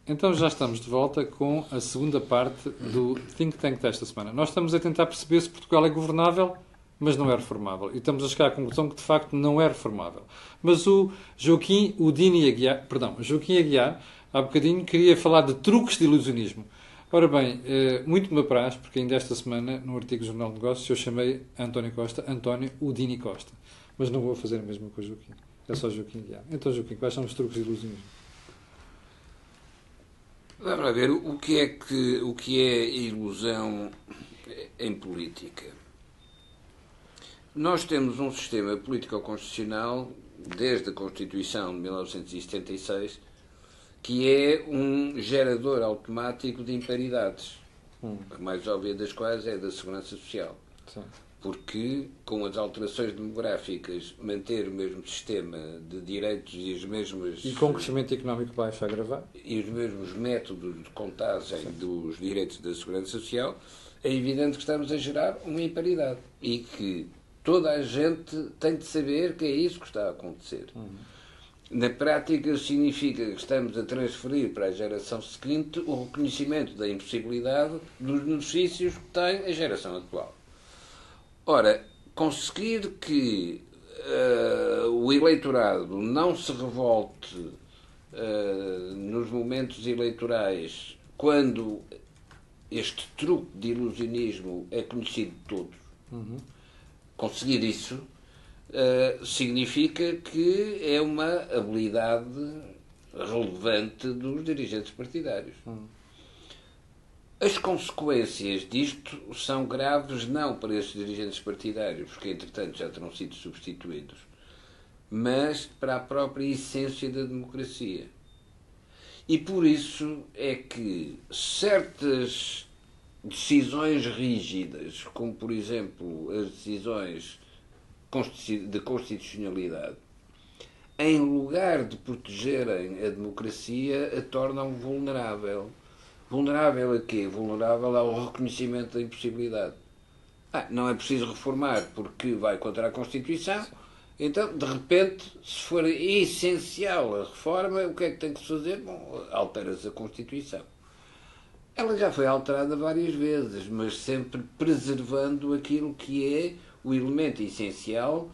Então já estamos de volta com a segunda parte do Think Tank desta semana. Nós estamos a tentar perceber se Portugal é governável, mas não é reformável. E estamos a chegar à conclusão que de facto não é reformável. Mas o Joaquim Aguiar, há bocadinho, queria falar de truques de ilusionismo. Ora bem, muito me apraz, porque ainda esta semana, no artigo do Jornal de Negócios, eu chamei António Costa António Udini Costa. Mas não vou fazer a mesma com o Joaquim. É só Joaquim Aguiar. Então, Joaquim, quais são os truques de ilusionismo? Vamos lá ver o que é ilusão em política. Nós temos um sistema político-constitucional, desde a Constituição de 1976, que é um gerador automático de imparidades. A mais óbvia das quais é a da segurança social. Sim. Porque, com as alterações demográficas, manter o mesmo sistema de direitos e as mesmas... E com o crescimento económico baixo a agravar? E os mesmos métodos de contagem dos direitos da segurança social, é evidente que estamos a gerar uma imparidade. E que toda a gente tem de saber que é isso que está a acontecer. Na prática, significa que estamos a transferir para a geração seguinte o reconhecimento da impossibilidade dos benefícios que tem a geração atual. Ora, conseguir que o eleitorado não se revolte nos momentos eleitorais quando este truque de ilusionismo é conhecido de todos, conseguir isso significa que é uma habilidade relevante dos dirigentes partidários. As consequências disto são graves não para esses dirigentes partidários, porque entretanto já terão sido substituídos, mas para a própria essência da democracia. E por isso é que certas decisões rígidas, como por exemplo as decisões de constitucionalidade, em lugar de protegerem a democracia, a tornam vulnerável. Vulnerável a quê? Vulnerável ao reconhecimento da impossibilidade. Não é preciso reformar porque vai contra a Constituição. Então, de repente, se for essencial a reforma, o que é que tem que se fazer? Bom, altera-se a Constituição. Ela já foi alterada várias vezes, mas sempre preservando aquilo que é o elemento essencial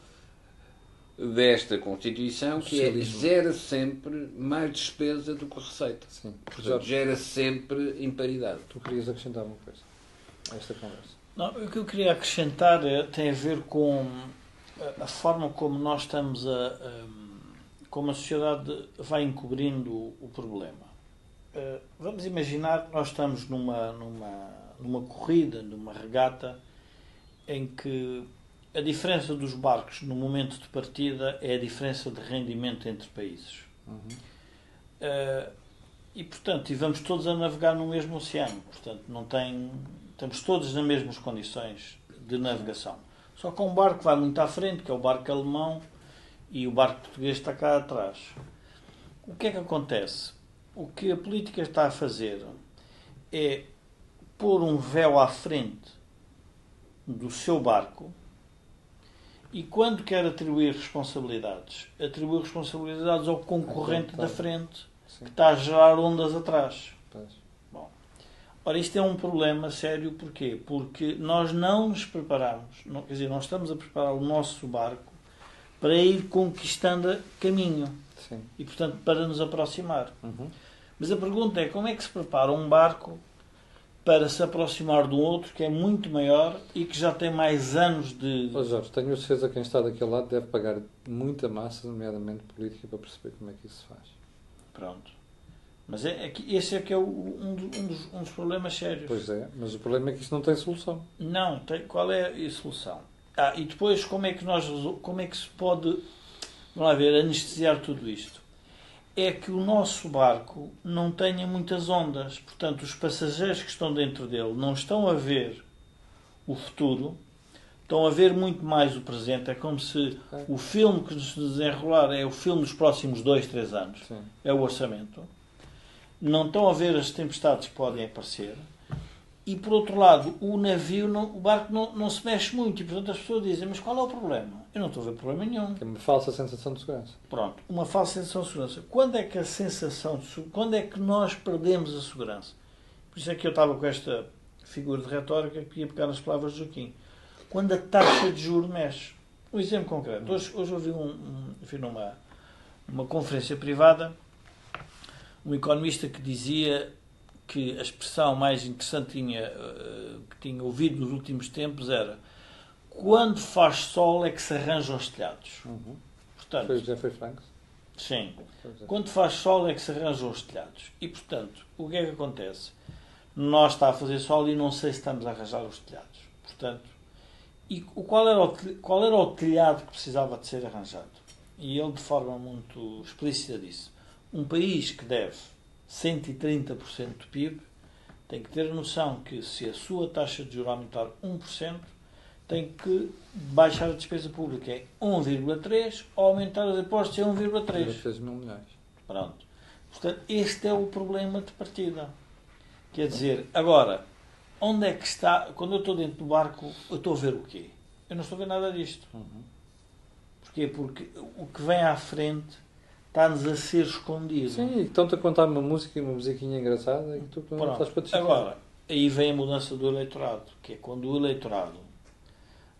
desta Constituição, que é gera sempre mais despesa do que receita. Sim. Portanto, gera sempre imparidade. Tu querias acrescentar uma coisa a esta conversa? Não, o que eu queria acrescentar tem a ver com a forma como nós estamos como a sociedade vai encobrindo o problema. Vamos imaginar que nós estamos numa corrida, numa regata, em que a diferença dos barcos no momento de partida é a diferença de rendimento entre países. E, portanto, vamos todos a navegar no mesmo oceano. Portanto, estamos todos nas mesmas condições de navegação. Só que um barco vai muito à frente, que é o barco alemão, e o barco português está cá atrás. O que é que acontece? O que a política está a fazer é pôr um véu à frente do seu barco e, quando quer atribuir responsabilidades ao concorrente da frente, que está a gerar ondas atrás. Bom, ora, isto é um problema sério. Porquê? Porque nós não nos preparamos, quer dizer, nós estamos a preparar o nosso barco para ir conquistando caminho. Sim. E, portanto, para nos aproximar. Mas a pergunta é: como é que se prepara um barco para se aproximar de um outro que é muito maior e que já tem mais anos de... Jorge, tenho a certeza que quem está daquele lado deve pagar muita massa, nomeadamente política, para perceber como é que isso se faz. Pronto. Mas esse é que é um dos problemas sérios. Pois é, mas o problema é que isso não tem solução. Não, qual é a solução? E depois como é que se pode, vamos lá ver, anestesiar tudo isto? É que o nosso barco não tenha muitas ondas. Portanto, os passageiros que estão dentro dele não estão a ver o futuro, estão a ver muito mais o presente. É como se o filme que nos desenrolar é o filme dos próximos 2, 3 anos. Sim. É o orçamento. Não estão a ver as tempestades que podem aparecer. E, por outro lado, o barco não se mexe muito. E, portanto, as pessoas dizem: mas qual é o problema? Eu não estou a ver problema nenhum. Que é uma falsa sensação de segurança. Pronto, uma falsa sensação de segurança. Quando é que a sensação de segurança... Quando é que nós perdemos a segurança? Por isso é que eu estava com esta figura de retórica que ia pegar nas palavras de Joaquim. Quando a taxa de juros mexe. Um exemplo concreto. Hoje ouvi numa conferência privada um economista que dizia que a expressão mais interessante que tinha ouvido nos últimos tempos era: quando faz sol é que se arranjam os telhados. Portanto, Foi Franco? sim. Quando faz sol é que se arranjam os telhados. E, portanto, o que é que acontece? Nós está a fazer sol e não sei se estamos a arranjar os telhados. Portanto, qual era o telhado que precisava de ser arranjado? E ele, de forma muito explícita, disse: um país que deve 130% do PIB tem que ter a noção que, se a sua taxa de juros aumentar 1%, tem que baixar a despesa pública em 1,3% ou aumentar os impostos em 1,3%. 3 mil milhões. Pronto. Portanto, este é o problema de partida. Quer dizer, agora, onde é que está... Quando eu estou dentro do barco, eu estou a ver o quê? Eu não estou a ver nada disto. Porquê? Porque o que vem à frente está-nos a ser escondido. Sim, e estão-te a contar uma música e uma musiquinha engraçada e tu não estás para te chicar. Agora, aí vem a mudança do eleitorado, que é quando o eleitorado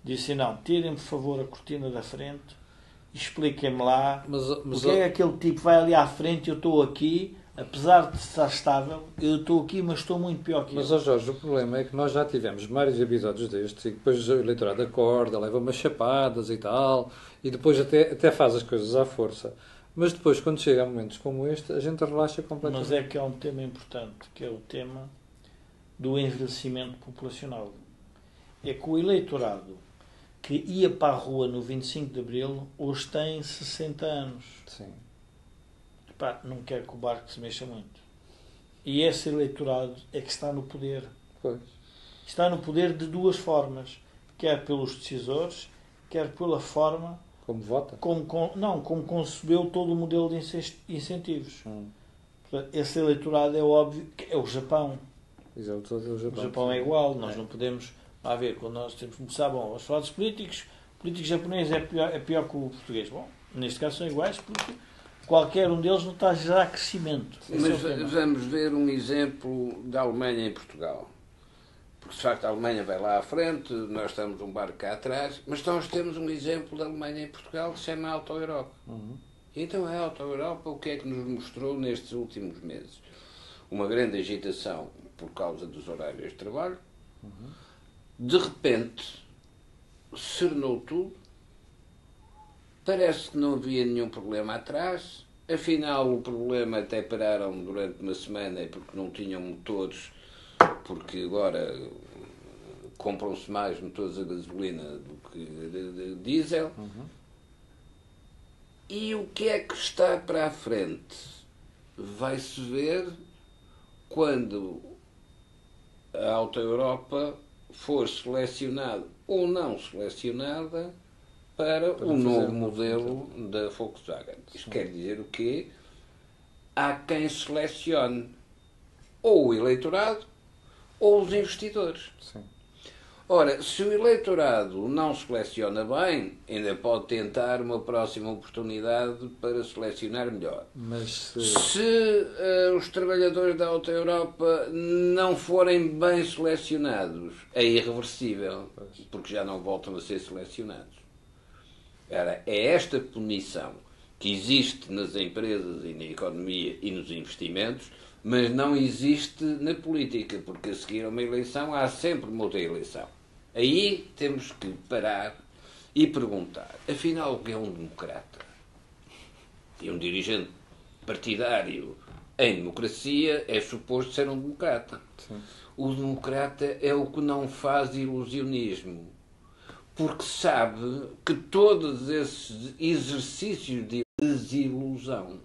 diz assim: não, tirem por favor a cortina da frente, expliquem-me lá porque é que aquele tipo vai ali à frente e eu estou aqui, apesar de estar estável, eu estou aqui, mas estou muito pior que ele. Mas, Jorge, o problema é que nós já tivemos vários episódios destes e depois o eleitorado acorda, leva umas chapadas e tal, e depois até faz as coisas à força. Mas depois, quando chega a momentos como este, a gente relaxa completamente. Mas é que é um tema importante, que é o tema do envelhecimento populacional. É que o eleitorado que ia para a rua no 25 de Abril hoje tem 60 anos. Sim. Epá, não quer que o barco se mexa muito. E esse eleitorado é que está no poder. Pois. Está no poder de duas formas. Quer pelos decisores, quer pela forma... Como vota? Como concebeu todo o modelo de incentivos. Portanto, esse eleitorado é óbvio que é o Japão. Exato, o Japão. O Japão é igual. Nós não podemos... A ver, quando nós temos que começar, vamos falar dos políticos. O político japonês é pior que o português. Bom, neste caso são iguais porque qualquer um deles não está a gerar crescimento. Mas vamos ver um exemplo da Alemanha em Portugal. Porque, de facto, a Alemanha vai lá à frente, nós estamos um barco cá atrás, mas nós temos um exemplo da Alemanha em Portugal que se chama Auto Europa. Então a Auto Europa, o que é que nos mostrou nestes últimos meses? Uma grande agitação por causa dos horários de trabalho. De repente, serenou tudo. Parece que não havia nenhum problema atrás. Afinal, o problema até pararam durante uma semana porque não tinham motores, porque agora compram-se mais motores a gasolina do que de diesel. E o que é que está para a frente? Vai-se ver quando a Auto Europa for selecionada ou não selecionada para o novo modelo da Volkswagen. Isto quer dizer o quê? Há quem selecione ou o eleitorado ou os investidores. Sim. Ora, se o eleitorado não seleciona bem, ainda pode tentar uma próxima oportunidade para selecionar melhor. Mas se os trabalhadores da Auto Europa não forem bem selecionados, é irreversível, porque já não voltam a ser selecionados. Ora, é esta punição que existe nas empresas e na economia e nos investimentos, mas não existe na política, porque a seguir a uma eleição há sempre uma outra eleição. Aí temos que parar e perguntar, afinal, o que é um democrata? E um dirigente partidário em democracia é suposto ser um democrata. Sim. O democrata é o que não faz ilusionismo, porque sabe que todos esses exercícios de desilusão,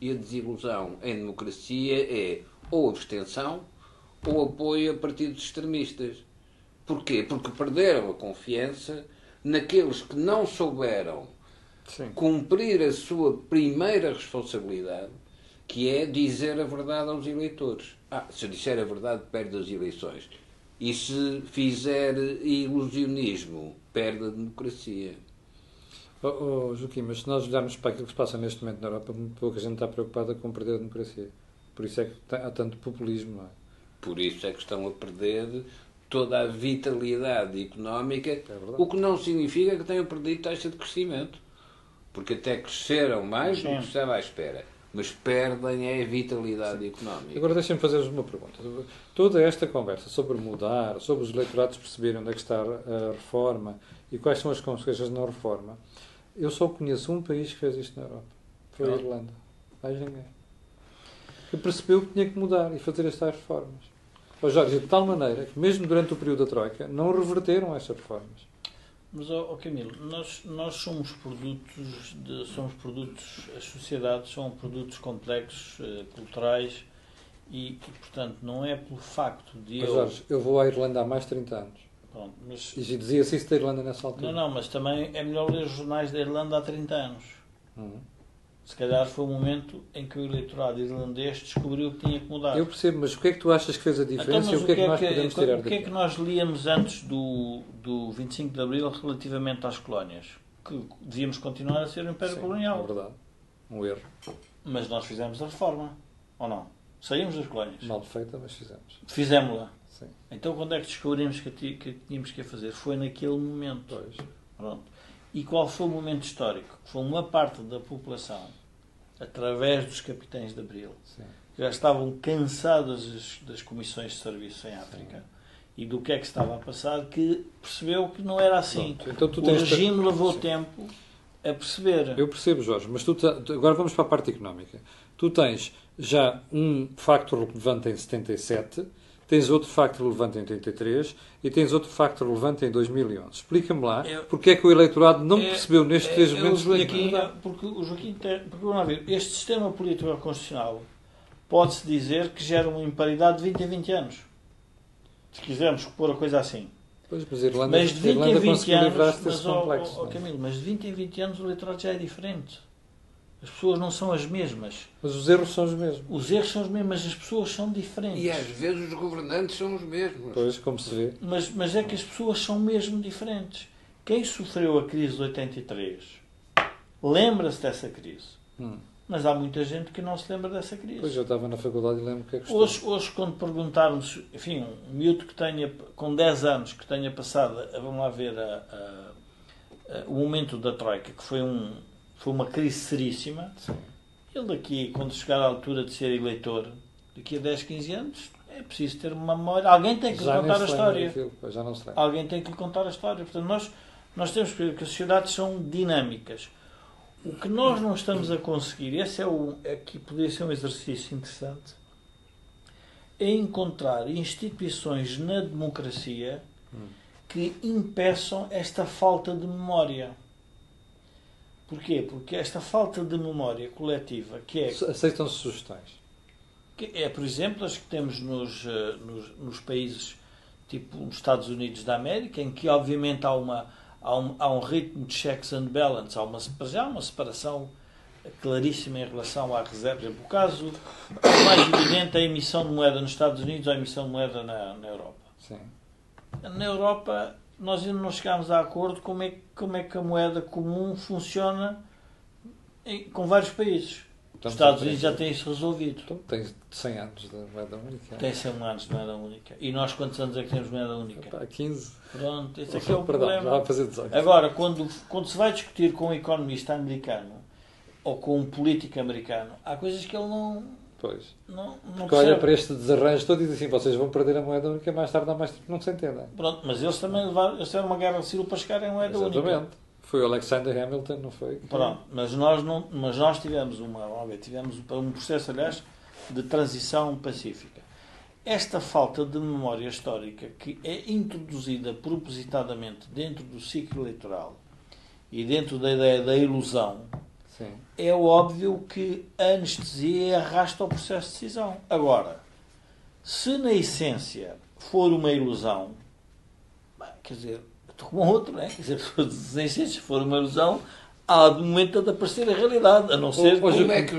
e a desilusão em democracia é ou abstenção ou apoio a partidos extremistas. Porquê? Porque perderam a confiança naqueles que não souberam cumprir a sua primeira responsabilidade, que é dizer a verdade aos eleitores. Se eu disser a verdade, perde as eleições. E se fizer ilusionismo, perde a democracia. Joaquim, mas se nós olharmos para aquilo que se passa neste momento na Europa, muito pouca gente está preocupada com perder a democracia. Por isso é que há tanto populismo, não é? Por isso é que estão a perder toda a vitalidade económica, o que não significa que tenham perdido taxa de crescimento. Porque até cresceram mais do que se estava à espera. Mas perdem a vitalidade económica. Agora deixem-me fazer-vos uma pergunta. Toda esta conversa sobre mudar, sobre os eleitorados perceberem onde é que está a reforma e quais são as consequências na reforma, eu só conheço um país que fez isto na Europa. Foi a Irlanda. Mais ninguém. Que percebeu que tinha que mudar e fazer estas reformas. Jorge, de tal maneira que mesmo durante o período da Troika não reverteram estas reformas. Mas, Camilo, nós somos produtos, as sociedades são produtos complexos, culturais, e, portanto, não é pelo facto de Mas, Jorge, eu vou à Irlanda há mais de 30 anos. Pronto, mas... E dizia-se isso da Irlanda nessa altura. Não, mas também é melhor ler os jornais da Irlanda há 30 anos. Se calhar foi o momento em que o eleitorado irlandês descobriu que tinha que mudar. Eu percebo, mas o que é que tu achas que fez a diferença e o que é que nós podemos tirar daqui? O que é que nós líamos antes do 25 de Abril relativamente às colónias? Que devíamos continuar a ser o Império Colonial. É verdade. Um erro. Mas nós fizemos a reforma. Ou não? Saímos das colónias. Mal feita, mas fizemos. Fizemos-la. Sim. Então quando é que descobrimos que tínhamos que a fazer? Foi naquele momento. Pois. Pronto. E qual foi o momento histórico? Foi uma parte da população, através dos capitães de Abril, Sim. que já estavam cansadas das comissões de serviço em África. Sim. E do que é que estava a passar, que percebeu que não era assim. Então, o regime levou tempo a perceber. Eu percebo, Jorge, mas agora vamos para a parte económica. Tu tens já um facto relevante em 77, tens outro facto relevante em 83 e tens outro facto relevante em 2011. Explica-me lá porque é que o eleitorado não percebeu nestes 3 momentos aqui, porque o Joaquim vamos ver, este sistema político constitucional pode-se dizer que gera uma imparidade de 20 a 20 anos. Se quisermos pôr a coisa assim. Pois, mas a Irlanda conseguiu livrar-se desse complexo. Camilo, mas de 20 em 20 anos o eleitorado já é diferente. As pessoas não são as mesmas. Mas os erros são os mesmos. Os erros são os mesmos, mas as pessoas são diferentes. E às vezes os governantes são os mesmos. Pois, como se vê. Mas é que as pessoas são mesmo diferentes. Quem sofreu a crise de 83 lembra-se dessa crise. Mas há muita gente que não se lembra dessa crise. Pois, eu estava na faculdade e lembro o que é que hoje, quando perguntarmos, enfim, um miúdo que tenha, com 10 anos, que tenha passado, vamos lá ver, o momento da Troika, que foi uma crise seríssima. Sim. Ele daqui, quando chegar à altura de ser eleitor, daqui a 10, 15 anos, é preciso ter uma memória. Alguém tem que lhe contar a história. Já não se lembra. Alguém tem que lhe contar a história. Portanto, nós temos que ver que as sociedades são dinâmicas. O que nós não estamos a conseguir, esse aqui poderia ser um exercício interessante, é encontrar instituições na democracia que impeçam esta falta de memória. Porquê? Porque esta falta de memória coletiva, que é... Aceitam-se sugestões. Que é, por exemplo, as que temos nos países, tipo nos Estados Unidos da América, em que, obviamente, há um ritmo de checks and balance, há uma separação claríssima em relação à reserva. O caso mais evidente é a emissão de moeda nos Estados Unidos ou a emissão de moeda na Europa. Sim. Na Europa, nós ainda não chegámos a acordo como é que a moeda comum funciona com vários países. Os Estados Unidos já têm isso resolvido. Então, tem 100 anos de moeda única. Tem 100 anos de moeda única. E nós quantos anos é que temos moeda única? 15. Pronto, esse aqui é o problema. Já vai fazer 18. Agora, quando se vai discutir com um economista americano ou com um político americano, há coisas que ele não... Pois. Não porque olha para este desarranjo todo e diz assim, vocês vão perder a moeda única mais tarde ou mais tempo, não se entendem. Pronto, mas eles também tiveram uma guerra civil para chegarem a moeda única. Exatamente. Foi o Alexander Hamilton, não foi? Pronto, mas nós tivemos um processo, aliás, de transição pacífica. Esta falta de memória histórica que é introduzida propositadamente dentro do ciclo eleitoral e dentro da ideia da ilusão, sim, é óbvio que a anestesia arrasta o processo de decisão. Agora, se na essência for uma ilusão, quer dizer, como outro, não é? Quer dizer, na essência, se for uma ilusão, há de momento de aparecer a realidade, a não ser...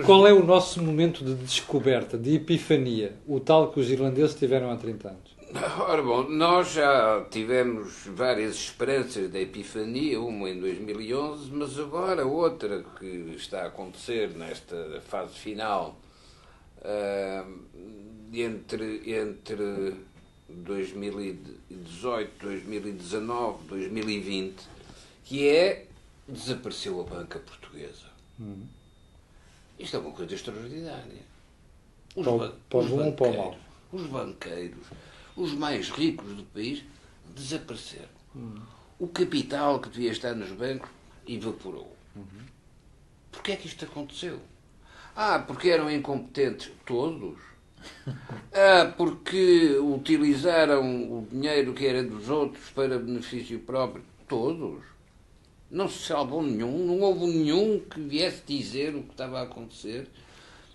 Qual é o nosso momento de descoberta, de epifania, o tal que os irlandeses tiveram há 30 anos? Ora bom, nós já tivemos várias esperanças da epifania, uma em 2011, mas agora outra que está a acontecer nesta fase final, entre 2018, 2019, 2020, que é desapareceu a banca portuguesa. Isto é uma coisa extraordinária. Para o bom ou para o mau? Os banqueiros, os mais ricos do país, desapareceram. O capital que devia estar nos bancos evaporou. Porquê é que isto aconteceu? Porque eram incompetentes todos? Porque utilizaram o dinheiro que era dos outros para benefício próprio? Todos? Não se salvou nenhum? Não houve nenhum que viesse dizer o que estava a acontecer?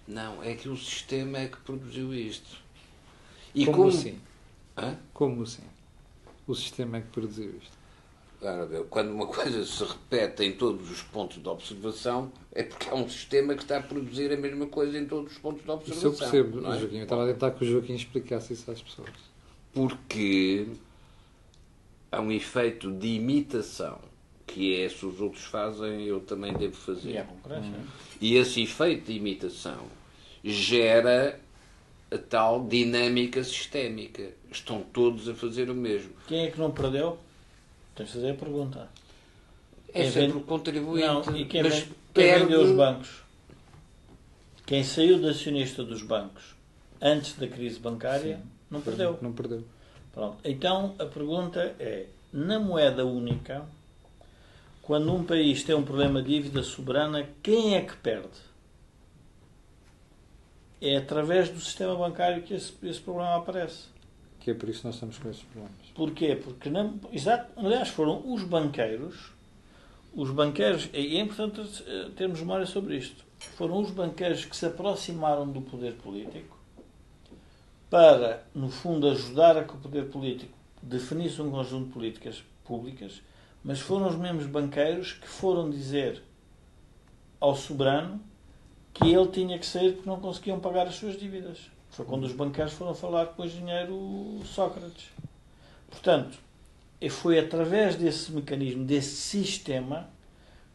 Não, é que o sistema é que produziu isto. E como assim? Hã? Como assim? O sistema é que produziu isto. Quando uma coisa se repete em todos os pontos de observação, é porque há um sistema que está a produzir a mesma coisa em todos os pontos de observação. Isso eu percebo, não é? Joaquim. Eu estava a tentar que o Joaquim explicasse isso às pessoas. Porque há um efeito de imitação, que é, se os outros fazem, eu também devo fazer. E é concorrência. E esse efeito de imitação gera a tal dinâmica sistémica. Estão todos a fazer o mesmo. Quem é que não perdeu? Tens de fazer a pergunta. É sempre o contribuinte. Não, e quem mas vendeu os bancos? Quem saiu de acionista dos bancos antes da crise bancária, Sim, não perdeu. Não perdeu. Pronto. Então, a pergunta é, na moeda única, quando um país tem um problema de dívida soberana, quem é que perde? É através do sistema bancário que esse problema aparece. Que é por isso que nós estamos com esses problemas. Porquê? Porque, aliás, foram os banqueiros, e é importante termos memória sobre isto, foram os banqueiros que se aproximaram do poder político para, no fundo, ajudar a que o poder político definisse um conjunto de políticas públicas, mas foram os mesmos banqueiros que foram dizer ao soberano que ele tinha que sair porque não conseguiam pagar as suas dívidas. Foi quando os banqueiros foram falar com o engenheiro Sócrates. Portanto, foi através desse mecanismo, desse sistema,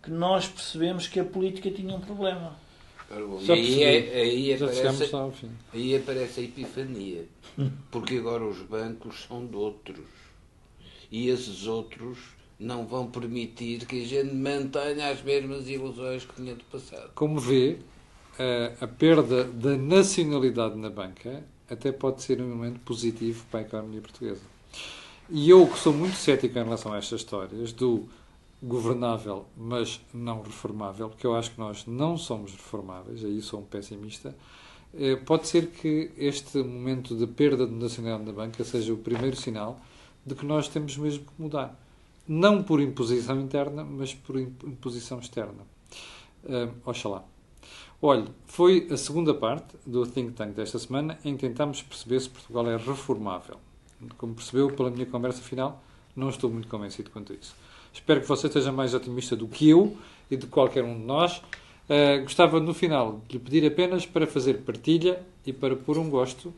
que nós percebemos que a política tinha um problema. E aí Já aparece a epifania. Porque agora os bancos são de outros. E esses outros não vão permitir que a gente mantenha as mesmas ilusões que tinha do passado. Como vê, a perda da nacionalidade na banca até pode ser um elemento positivo para a economia portuguesa. E eu, que sou muito cético em relação a estas histórias do governável, mas não reformável, porque eu acho que nós não somos reformáveis, aí sou um pessimista, pode ser que este momento de perda de nacionalidade na banca seja o primeiro sinal de que nós temos mesmo que mudar. Não por imposição interna, mas por imposição externa. Oxalá. Olha, foi a segunda parte do Think Tank desta semana em que tentámos perceber se Portugal é reformável. Como percebeu pela minha conversa final, não estou muito convencido quanto a isso. Espero que você esteja mais otimista do que eu e de qualquer um de nós. Gostava, no final, de lhe pedir apenas para fazer partilha e para pôr um gosto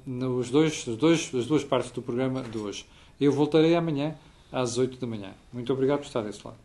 nas duas partes do programa de hoje. Eu voltarei amanhã às 8 da manhã. Muito obrigado por estar desse lado.